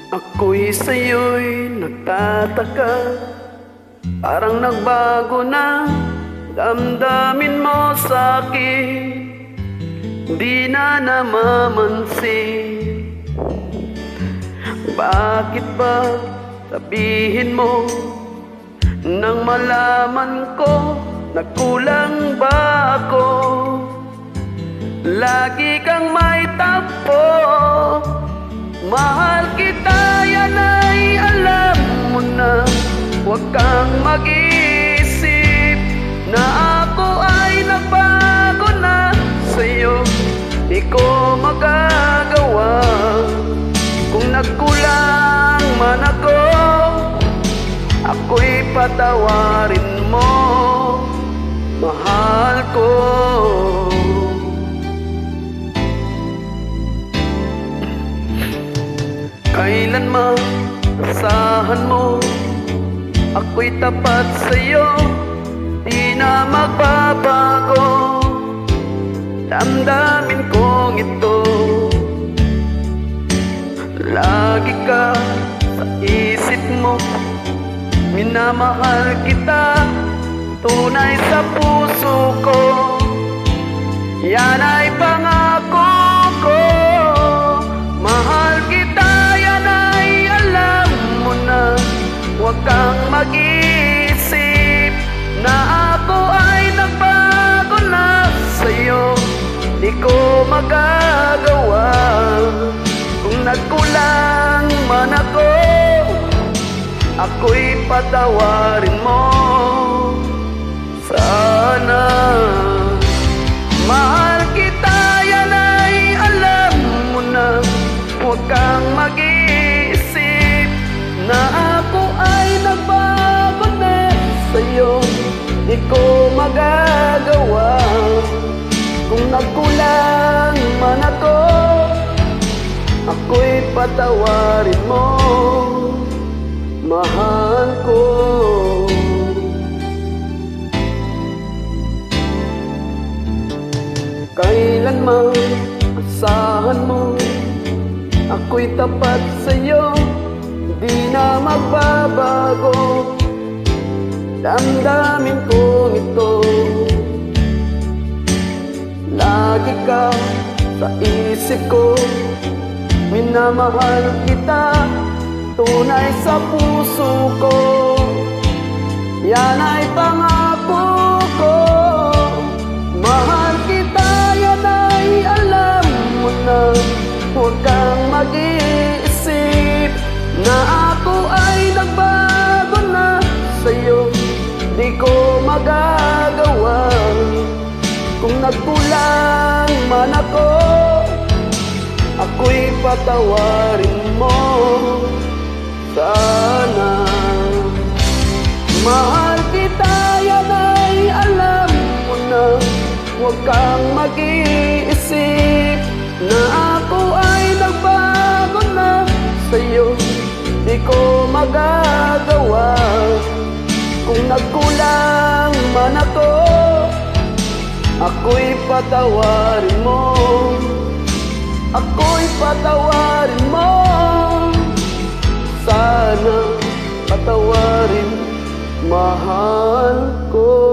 Ako'y sa'yo'y nagtataka, parang nagbago na damdamin mo sa'kin. Di na namamansin, bakit ba sabihin mo nang malaman ko nagkulang ba ako? Lagi kang may tampo, mahal kita, yan ay alam mo na. Huwag kang mag-iisip na ako ay nagbago na sa'yo. Di ko magagawa kung nagkulang man ako. Ako'y patawarin mo, mahal ko. Kailanman asahan mo, ako'y tapat sa'yo, di na magbabago. Damdamin kong ito, lagi ka sa isip mo. Minamahal kita, tunay sa puso ko. Yan ay pangako ko. Mahal kita, yan ay alam mo na. Huwag kang mag-iisip na ako ay nagbago na sa'yo. Di ko magagawa kung nagkulang man ako. Ako'y patawarin mo sana. Mahal kita, yan ay alam mo na. Huwag kang mag-iisip na ako ay nagbago na sa'yo. Di ko magagawa kung nagkulang man ako. Ako'y patawarin mo, mahal ko. Kailanman asahan mo, ako'y tapat sa'yo, di na magbabago. Damdamin kong ito, lagi ka sa isip ko. Minamahal kita, tunay sa puso ko. Yan ay pangako ko. Mahal kita, yan ay alam mo na. Huwag kang mag-iisip na ako ay nagbago na sa'yo. Di ko magagawa kung nagkulang man ako. Ako'y patawarin mo sana. Mahal kita, yan ay alam mo na. Huwag kang mag-iisip na ako ay nagbago na sa'yo. Di ko magagawa kung nagkulang man ako. Ako'y patawarin mo, ako'y patawarin mo sana. Patawarin, mahal ko.